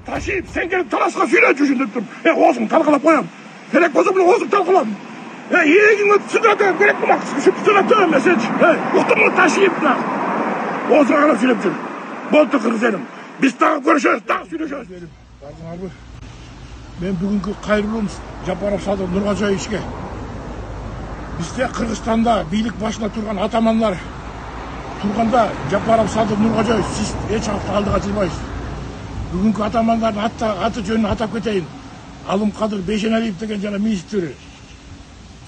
Taşıyıp sen gelip Talas'a söyle düşündürttüm. Oğuzun talkalap koyam. Gerek olsa bile oğuzun talkalap. Yeğenime sıkıntı gerek mi bak? Sıkıntı mesaj. Okumu taşıyıp da. Oğuzun ağına söyleyip dur. Boltu kırızelim. Biz daha görüşürüz, daha söyleyeceğiz. Barzın abi, ben bugünkü kayrılığım Japarov Sadır Nurgajoy işe. Bizde Kırgızstanda birlik başına turgan atamanlar turganda Japarov Sadır Nurgajoy siz hiç hafta aldık açılmayız. Bugünkü atamanların atı jönünü atap keteyim. Alım Kadir Beyşenaliyev degen jana ministri.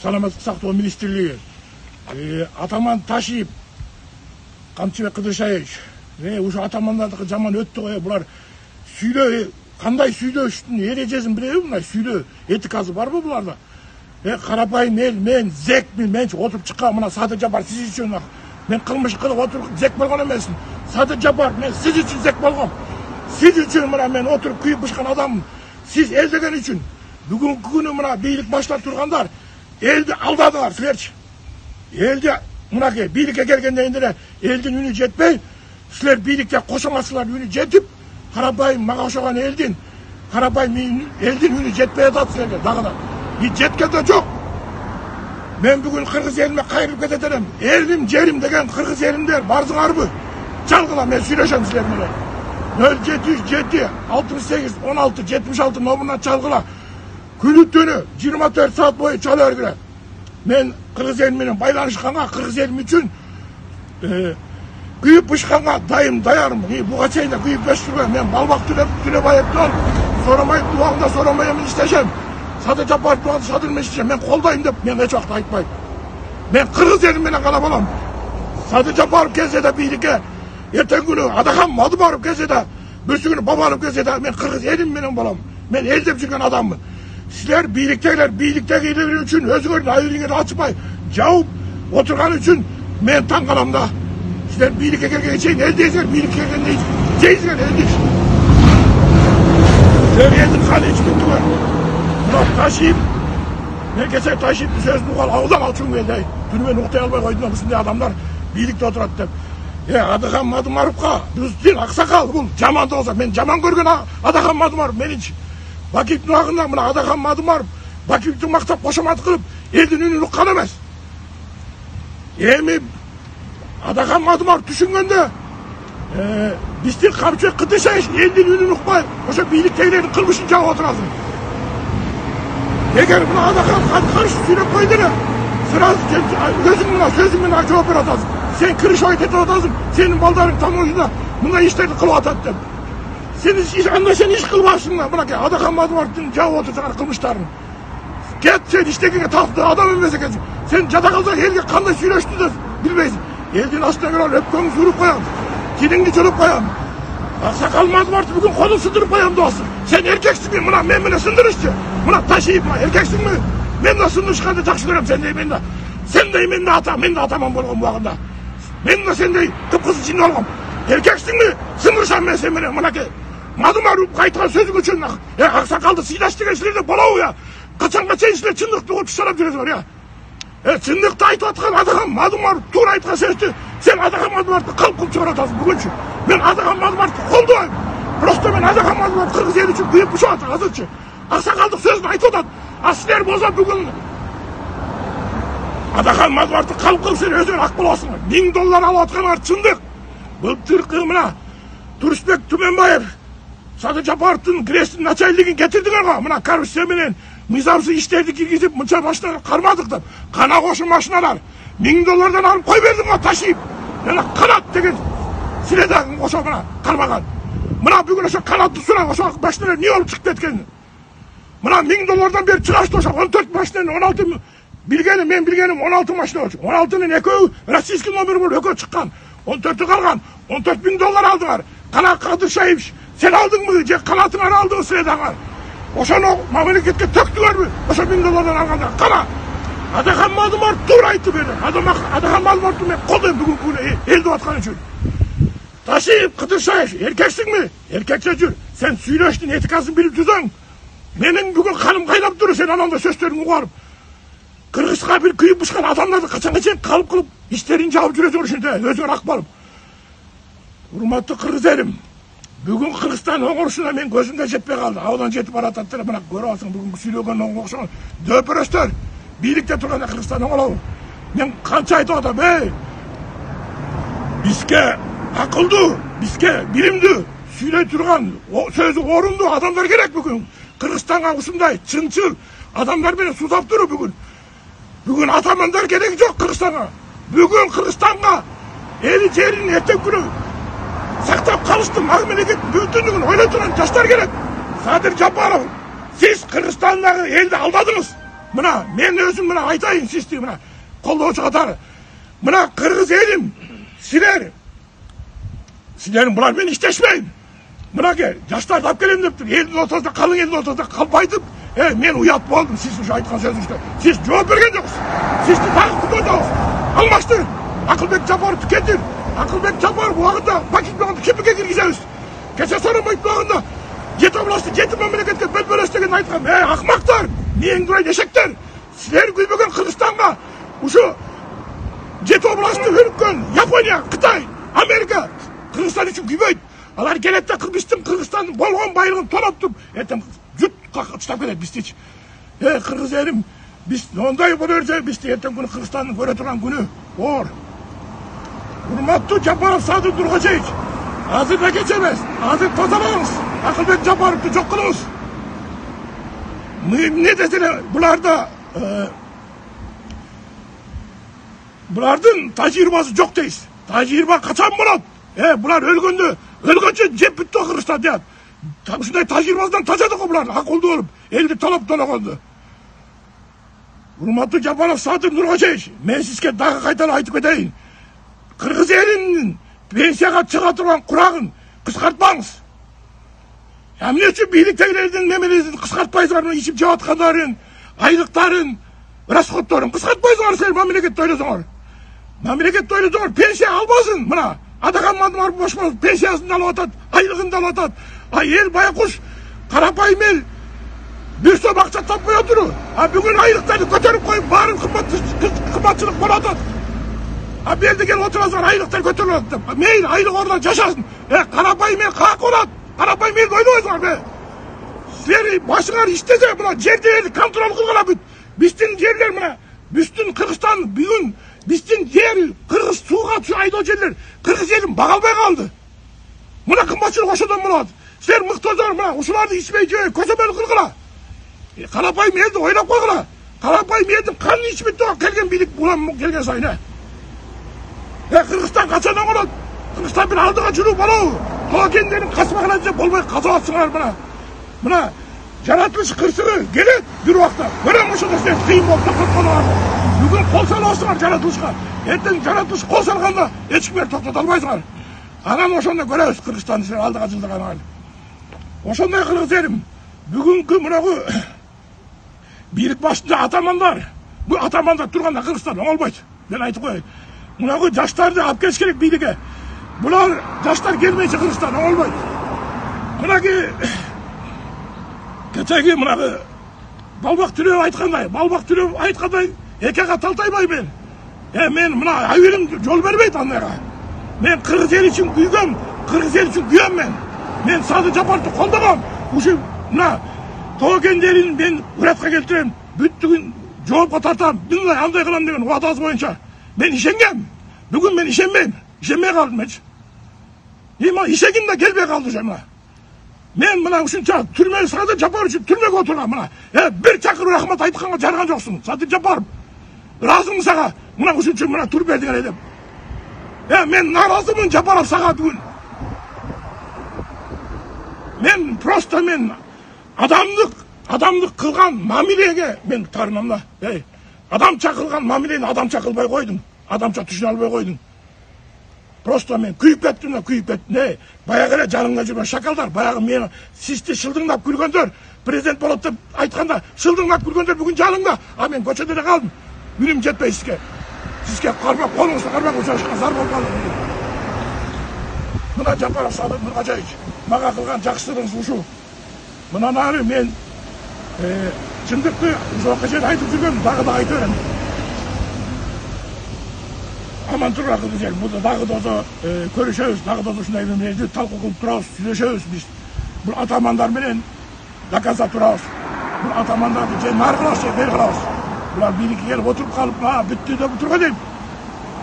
Salamatlık Saktoo Ministrliği. Ataman taşıyıp Kamçыбек Кыдыршаевич. Uşu atamanlardaki zaman öttü koya bular. Süyle, kanday süyle üstünü ereceğiz bileyim bunlar süyle. Etikası var mı bularda? Karapayım el, men, zek mi, men oturup çıkam buna sadece var siz için. Men kılmış kılıp oturup zek bolgan emesin. Sadece var, men siz için zek bolgam. Siz için buna men oturup kuyup bışkan adamım. Siz el degen için. Bugünkü günü buna birlik başlar turganlar. Elde aldadılar sizlerçi. Elde buna ki birlik'e gelgende indire eldin ünü jetpey. Sizler birlikte koşamasılar ünü jetip Karabay mağa oşoğan eldin. Karabay eldin ünü jetpey atat sizlerge dağına. Hiç jetken de çok. Ben bugün Kırgız elime kayırıp keteterim. Elim cerim degen Kırgız elimler barzın harbi. Çalgıla ben söyleşem sizlerine. 0707 68 16 76 nomundan çalgıla. Günü tünü 24 saat boyu çalıyor güne. Ben Kırgız eliminin baylanışkanğa Kırgız elim için kuyup bışkanğa dayım dayarım. Bu kaçayında kuyup beştirmem. Ben balbak tüle bayıp dön. Soramayıp duağında soramayamın isteyeceğim. Sadece partuağını sadırma isteyeceğim. Ben koldayım da ben hiç vakti ayıtmayayım. Ben Kırgız elimine kalabalam. Sadece barıp gelse de birlikte. Erten günü adakam madı barıp gelse de. Bir günü babanıp gelse de ben Kırgız eliminin balam. Ben elde çıkan adamım. Sizler birlikte gidelim için özgürlüğün ayrılığını açmayı cevap oturgan için ben tankalamda. Sizler birlikte gelgen için eldeyizler, birlikte gelgen deyiz. Ceyizler eldeyiz. Söyleyedim kanı hiç gitti var. Murat taşıyıp, herkese taşıyıp bir söz nuhal ağızdan alçın geldi. Dünü ben noktaya almaya koydum bu adamlar birlikte oturattım. Adıkan Madım Arup'a, düzdün aksakal bu. Camanda olsa, ben caman görgün Adıkan Madım Arup, men hiç. Bakiptin ağından buna Adıkan Madım Arup, Bakiptin maktap koşamat kılıp, eldin ünlülük kan emez. Adıkan Madım Arup düşüngende, bizden Kamçыбек Кыдыршаевич eldin ünlülük var. Oşa birliktekilerin kılmışın cevap oturasın. Eğer buna Adıkan karşı sürüp koydun, sırası sözün buna cevap ver atasın. Sen kırış oytet atasın, senin baldarın tam ucunda, buna işlerini kılıp atattın. Sen iş kılmazsın lan, bırak ya, Adıkan Madım Arup'ın cevap otursan kılmışların. Git sen iştekine taktı, adam emmese gelsin. Sen cada kalsan elge kanla süreçti de bilmeysin. Eldin aslına göre öpkönü sürüp koyam, kilini çürüp koyam. Aksakal Madım Arup bugün kolu sındırıp koyam doğasın. Sen erkeksin mi? Ben bana sındırışçı. Buna taşıyıp mı? Erkeksin mi? Ben de sındırışkandı takşılırım sen de ben de. Sen de ben de atam, ben de atamam bolğam bu ağında. Ben de sen de kıpkız içinde olğam. Erkeksin mi? Sındırışan ben sen bana ki. Madım Arup kayıtkan sözün için. Aksakaldı sidaştık eşleri de bolau ya. Kaçan işler çındık doğup şarap jüresi var ya. Çındıkta aytып atkan Adıkan Madım Arup tuğra aytkan sözді. Sen Adıkan Madım Arup'ta kalp kılıp çıkaratasın bugünkü. Ben Adıkan Madım Arup'ta kolduayım. Просто ben Adıkan Madım Arup Kırgız eli için kuyup buşu atın azınçı. Aksakaldık sözünü aytып atın. Asiller boza bugün Adıkan Madım Arup'ta kalp kılıp sen özün ak bolasın. $1000 alıp atkanlar çındık. Былтыркы мына Турысбек Түменбаев Сады Жапаровдун Грестин начальнигин кетирдиңер го. Мына коррупция менен мыйзамсыз иштерди киргизип мынча машина кармадык деп. Кана кошун машиналар $1000 алып кой бердиң го ташыйып. Жана канат деген силедагы ошо мына кармаган. Мына бүгүн ошо канатты сурап ошо машиналар эмне болуп чыгып кеткен. Мына $1000 берип чыгашты ошо 14 машинанын 16 мен билгеним 16 машина болчу. 16'нын экөө российский номер болуп экөө чыккан. 14'ü kalgan. $14.000 aldılar. Kana Kıdırşaевич sen aldın mı? Kanatını aldın sıradan. Oşanu memleketke töktüler mi? Oşa $1000 alganlar. Kana. Adıkan Madım Arup dur aytı beni. Adıkan Madım Arup'u ben kolayım bugün bunu elde atkan için. Taşıyıp Kıdırşaевич erkeksin mi? Erkekçe jür. Sen söyleştin etikasını bilip düzen. Benim bugün kanım kaynap durur sen anamda sözlerini uğarım. Kırgızga bir kuyup buşkan adamlardı kaçan kalıp kılıp işlerini cevap jüresi olur şimdi. Özgür Akbalım. Hurmatlı Kırgız elim. Бүгін Қырғызстан оңырышына мен көзімде жетпей қалды. Аудан жетіп барататтыр. Мына көріп алсаң, бүгінгі сөйлеген оңырышына дөпірөстер. Билікте тұрғанда Қырғызстан оңалау. Мен қанша айтып атам, бізге ақылды, бізге білімді, сөйлей тұрған, сөзі орынды адамдар керек бүгін. Қырғызстанға осындай чыншыл адамдармен сузап тұру бүгін. Бүгін атамандар керек жоқ Қырғызстанға. Бүгін Қырғызстанға елі жерін ертең күні сақтап қалышты мемлекет бүтіндігін ойлай тұрған жастар керек. Садыр Жапаров, сіз Қырғызстандағы елді алдадыңыз. Мына мен өзім мына айтайын сізді мына қолдаушы қатары. Мына қырғыз елім, сіздердің бұлармен іштешпейін. Мына жастарды алып келем деп тұр. Елдің ортасында, қалың елдің ортасында қалпайтып, мен ұят болдым сіз уже айтқан сөзіңізді. Сіз жауап берген жоқсыз. Сізді тағы құттықтаймыз. Алмаштыр. Ақылбек Жапаровты кетір. Ақылбек Жапаров уақытта Пакистанды кепіге кіргіземіз. Кеше сорамайды уақытта жеті областы жеті мемлекетке бел бөлес деген айтқан. Ақмақтар, нең дұрай дешектер. Сіздер күйбеген Қырғызстанға ұшы жеті областы өріккен Япония, Қытай, Америка Қырғызстан үшін күйбейді. Алар келетті Қырғызстанның болған байлығын тонап тұрып, ертең жұт ұстап келеді бізде. Қырғыз елім, біз ондай бұл өрсе, бізде ертең күні Қырғызстанның көре тұрған күні ор. Урматтуу Жапаров Садыр Нуркожоевич, азыр да кеч эмес, азыр тазалаңыз. Акылбек Жапаровду жок кылыңыз. Не десеler, bulardın tajribası жок дейсиз. Tajriba качан болот? Булар өлгөнчө жеп бүттү Кыргызстан дейт. Ушундай тажрибадан тажады го булар, акылдуу болуп, элди талап тологонду. Урматтуу Жапаров Садыр Нуркожоевич, мен сизге дагы кайталап айтып кетейин. Кыргыз элинин пенсияга чыга турган курагын кыскартпаңыз. Эмне үчүн бийликтегилердин немелерин кыскартпайсыңар, ичип жеп аткандарын, айлыктарын, расходторун кыскартпайсыңар, силер мамлекетти ойлосоңор. Мамлекетти ойлосоңор, пенсия албасын, мына адаган мандымар бош болуп, пенсиясын да алып атат, айлыгын да алып атат. Эл байкуш, карапайым эл бир сом акча таппай отуру. Бүгүн айлыктарды көтөрүп коюп, баарын кымбатчылык болуп атат. Белди келип отурасыңар, айлыктар көтөрүлөт деп. Мейли айлык ордун жашасын. Карапайым эл каак болот? Карапайым элди ойлобойсуңар. Силер башыңар иштесе, мына жерлерди контроль кылгыла бүт. Биздин жерлер мына, биздин Кыргызстан бүгүн биздин жер, кыргыз сууга айдоо жерлер, кыргыз элин бага албай калды. Мына кымбатчылык ошодон болот. Силер мыктоозор мына ушуларды ичпей жөө көзөмөл кылгыла. Карапайым элди ойлоп койгула. Карапайым элдин канын ичмек деп келген бийлик булам келген сайын. Кыргызстан качан оңолот? Кыргызстан бир алдыга жүрүү болобу? Тоокендердин касмагына же болбой казап атсыңар мына. Мына жаратылыш кырсыгы келет бир убакта. Көрөм ошондо силер кыйын болуп токтотконуңар. Бүгүн кол саласыңар жаратылышка. Эртең жаратылыш кол салганда эч кимдер токтото албайсыңар. Анан ошондо көрөбүз Кыргызстанды силер алдыга жылдаганыңар. Ошондой кыргыз элим. Бүгүнкү мынагу бийлик башында атамандар. Бул атамандар турганда Кыргызстан оңолбойт. Мен айтып коеюн. Мынагу жаштарды алып келиш керек бийликке. Булар жаштар келмейинче Кыргызстан оңолбойт. Мынаки кечеги мынагы Балбак Түлөп айткандай, экеге талтайбай мен. Мен мына айылым жол бербейт андайга. Мен кыргыз эл үчүн күйгөм, кыргыз эл үчүн күйөм мен. Мен Садыр Жапаровду колдогом. Ушу мына тоокендерин мен уратка келтирем, бүттүгүн жоопко тартам, мындай андай кылам деген убадасы боюнча. Мен ишенгем. Бүгүн мен ишенбейм. Ишенбей калдым эч. Ишегим да келбей калды жана. Мен мына ушунча түрмө Садыр Жапаров үчүн түрмөгө отургам мына. Бир чакыр рахмат айтканга жарган жоксуң. Садыр Жапаров. Ыраазымын сага. Мына ушунча мына туруп бердиңер деп. Мен нааразымын Жапаров сага бүгүн. Мен просто адамдык кылган мамилеге мен тарынам да. Адамча кылган мамилени адамча кылбай койдуң. Адамча түшүнө албай койдуң. Просто мен күйүп кеттим. Баягы эле жаныңда жүргөн шакалдар, баягы мени сизди шылдыңдап күлгөндөр, президент болот деп айтканда шылдыңдап күлгөндөр бүгүн жаныңда. Мен көчөдө эле калдым. Үнүм жетпей сизге. Сизге кармап, колуңузду кармап учашкан зар болуп калдым. Мына Жапаров Садыр Нуркожоевич, мага кылган жакшылыгыңыз ушу. Мындан ары мен чындыкты ушуга чейин айтып жүргөм, дагы да айта берем. Aman turlar kızım, burada dağı dozu görüşüyoruz, dağı dozu şunday bir meclis talkı kılıp durağız, süzleşiyoruz biz. Bu atamanlar bilen dakasa durağız. Bu atamanlar da nar kılas, ver kılas. Bunlar bir iki gelip oturup kalıp, ha bitti de oturup edeyim.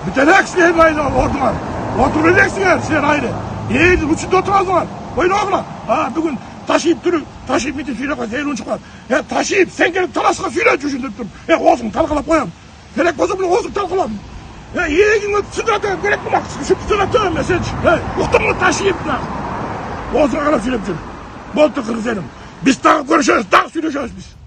Biteneksiniz ayrı ordular. Oturacaksınız sen ayrı. Eğil uçunda oturasınlar. Böyle oğlan. Ha bugün taşıyıp durup, taşıyıp bitti süyle koy, eğil uçuk var. Taşıyıp sen gelip talasına süyle düşündürüp dur. Olsun talkalap koyam. Gerek bozumlu olsun talkalam. Yeğenini sıdıratayım, gerek bulmak sıdıratayım mesela. Uhtumu taşıyıp da. Olsun kadar süyle bir. Boltu kırız elim. Biz daha görüşürüz, daha sürüşürüz biz.